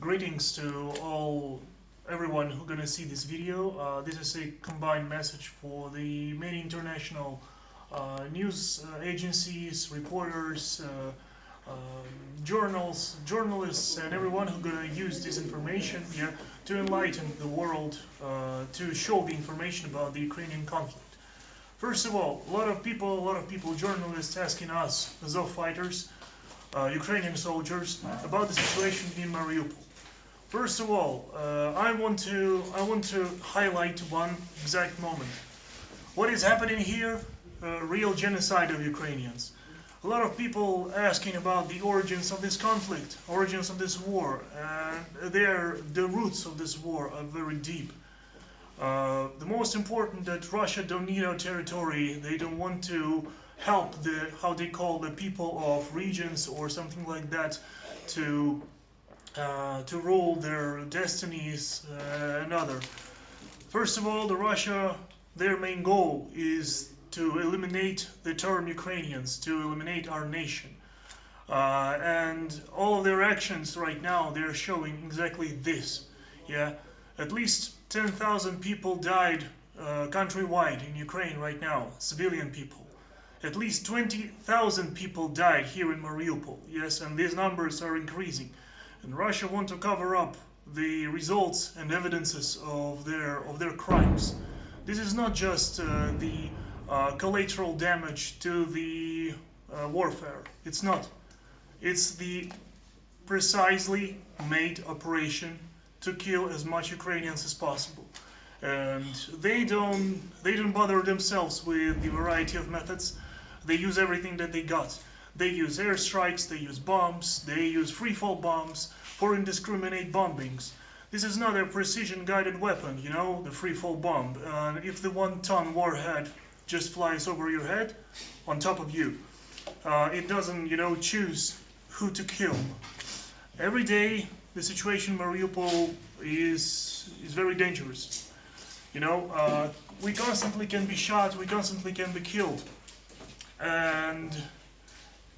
Greetings to everyone who's gonna see this video. This is a combined message for the many international news agencies, reporters, journalists, and everyone who's gonna use this information here to enlighten the world, to show the information about the Ukrainian conflict. First of all, a lot of people, journalists asking us, Azov fighters, Ukrainian soldiers, about the situation in Mariupol. First of all, I want to highlight one exact moment. What is happening here? Real genocide of Ukrainians. A lot of people asking about the origins of this conflict, origins of this war, and the roots of this war are very deep. The most important that Russia don't need our territory. They don't want to help how they call the people of regions or something like that to rule their destinies and other. First of all, their main goal is to eliminate the term Ukrainians, to eliminate our nation. And all of their actions right now, they're showing exactly this. Yeah, at least 10,000 people died countrywide in Ukraine right now, civilian people. At least 20,000 people died here in Mariupol. Yes, and these numbers are increasing. And Russia want to cover up the results and evidences of their crimes. This is not just the collateral damage to the warfare. It's not. It's the precisely made operation to kill as much Ukrainians as possible. And they don't bother themselves with the variety of methods. They use everything that they got. They use airstrikes, they use bombs, they use freefall bombs for indiscriminate bombings. This is not a precision-guided weapon, you know, the freefall bomb. If the 1-ton warhead just flies over your head, on top of you, it doesn't, choose who to kill. Every day, the situation in Mariupol is very dangerous. We constantly can be shot, we constantly can be killed. And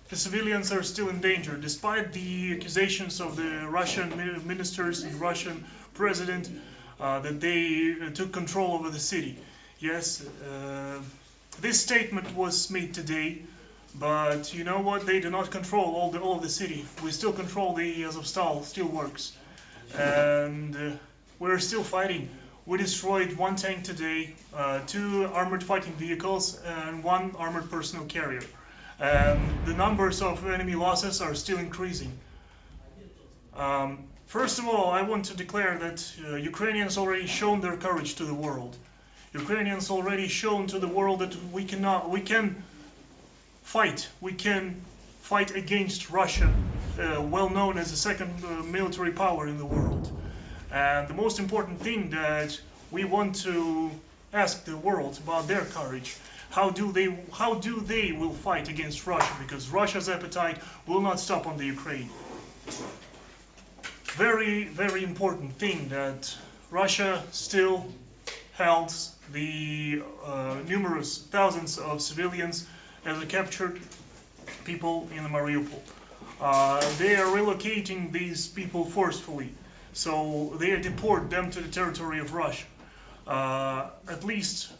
the civilians are still in danger, despite the accusations of the Russian ministers and Russian president that they took control over the city. Yes, this statement was made today, but you know what? They do not control all of the city. We still control the Azovstal, still works, and we're still fighting. We destroyed 1 tank today, 2 armored fighting vehicles, and 1 armored personnel carrier. And the numbers of enemy losses are still increasing. First of all, I want to declare that Ukrainians already shown their courage to the world. Ukrainians already shown to the world that we can fight against Russia, well known as the second military power in the world. And the most important thing that we want to ask the world about their courage. How do they will fight against Russia? Because Russia's appetite will not stop on the Ukraine. Very, very important thing that Russia still held the numerous thousands of civilians as a captured people in Mariupol. They are relocating these people forcefully, so they deport them to the territory of Russia. At least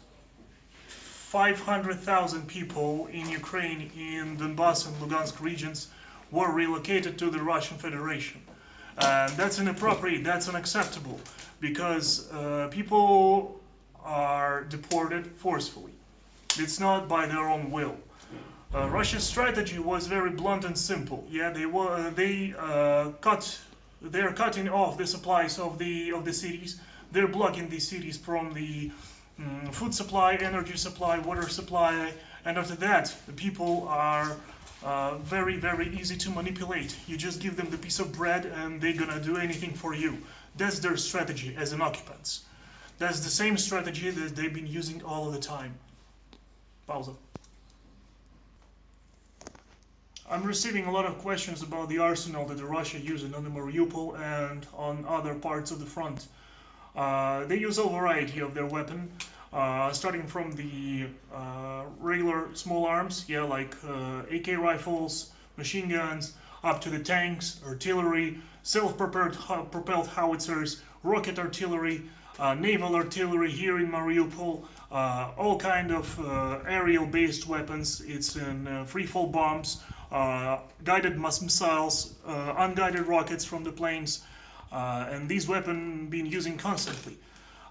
500,000 people in Ukraine, in Donbass and Lugansk regions, were relocated to the Russian Federation. And that's inappropriate, that's unacceptable, because people are deported forcefully. It's not by their own will. Russia's strategy was very blunt and simple. Yeah, they're cutting off the supplies of the cities. They're blocking these cities from the food supply, energy supply, water supply, and after that, the people are very, very easy to manipulate. You just give them the piece of bread and they're gonna do anything for you. That's their strategy as an occupants. That's the same strategy that they've been using all of the time. Pause. I'm receiving a lot of questions about the arsenal that Russia uses on the Mariupol and on other parts of the front. They use a variety of their weapon, starting from the regular small arms, like AK rifles, machine guns, up to the tanks, artillery, self-propelled howitzers, rocket artillery, naval artillery here in Mariupol, all kind of aerial-based weapons. It's in free-fall bombs, guided missiles, unguided rockets from the planes, and these weapons being using constantly.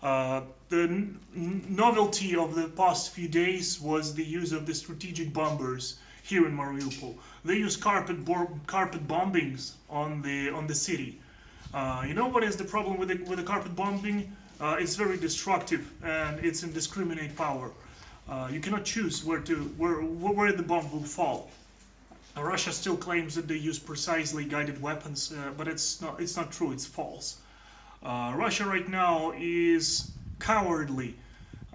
The novelty of the past few days was the use of the strategic bombers here in Mariupol. They use carpet bombings on the city. You know what is the problem with the carpet bombing? It's very destructive and it's indiscriminate power. You cannot choose where the bomb will fall. Russia still claims that they use precisely guided weapons, but it's not true. It's false. Russia right now is cowardly,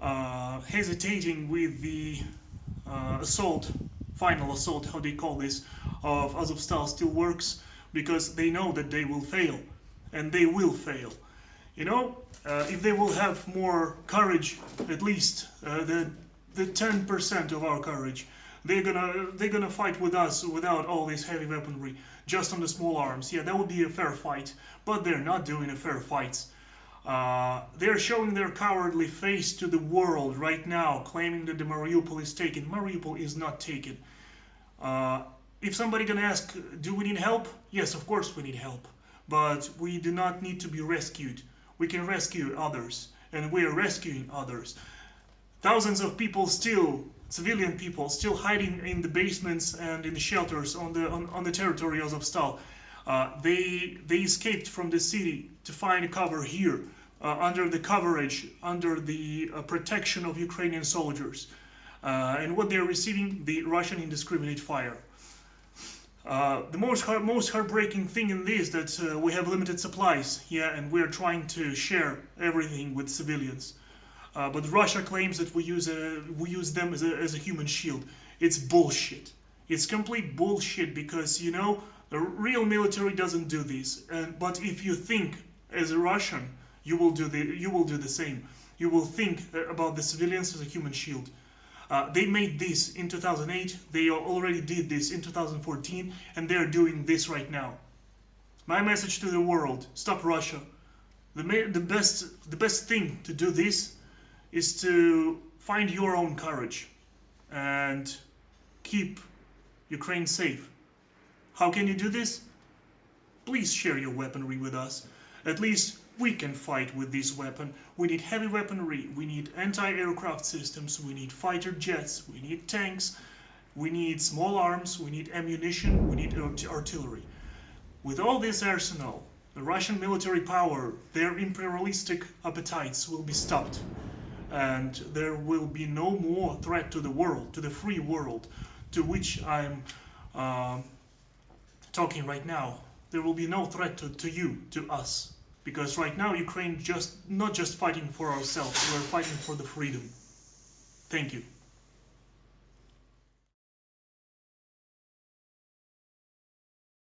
hesitating with the final assault, how they call this, of Azovstal still works, because they know that they will fail, and they will fail. You know, if they will have more courage, at least the 10% of our courage, they're gonna fight with us without all this heavy weaponry, just on the small arms. Yeah, that would be a fair fight, but they're not doing a fair fight. They're showing their cowardly face to the world right now, claiming that the Mariupol is taken. Mariupol is not taken. If somebody gonna ask, do we need help? Yes, of course we need help, but we do not need to be rescued. We can rescue others, and we are rescuing others. Thousands of people still, civilian people, still hiding in the basements and in the shelters on the territory of Azovstal. They escaped from the city to find cover here, under the coverage, under the protection of Ukrainian soldiers. And what they're receiving, the Russian indiscriminate fire. The most heartbreaking thing in this that we have limited supplies, yeah, and we're trying to share everything with civilians. But Russia claims that we use them as a human shield. It's bullshit. It's complete bullshit, because, you know, the real military doesn't do this. But if you think as a Russian, you will do the same. You will think about the civilians as a human shield. They made this in 2008. They already did this in 2014, and they're doing this right now. My message to the world: stop Russia. The best thing to do this is to find your own courage and keep Ukraine safe. How can you do this? Please share your weaponry with us. At least we can fight with this weapon. We need heavy weaponry, we need anti-aircraft systems, we need fighter jets, we need tanks, we need small arms, we need ammunition, we need artillery. With all this arsenal, the Russian military power, their imperialistic appetites will be stopped. And there will be no more threat to the world, to the free world, to which I'm talking right now. There will be no threat to you, to us. Because right now Ukraine not just fighting for ourselves, we're fighting for the freedom. Thank you.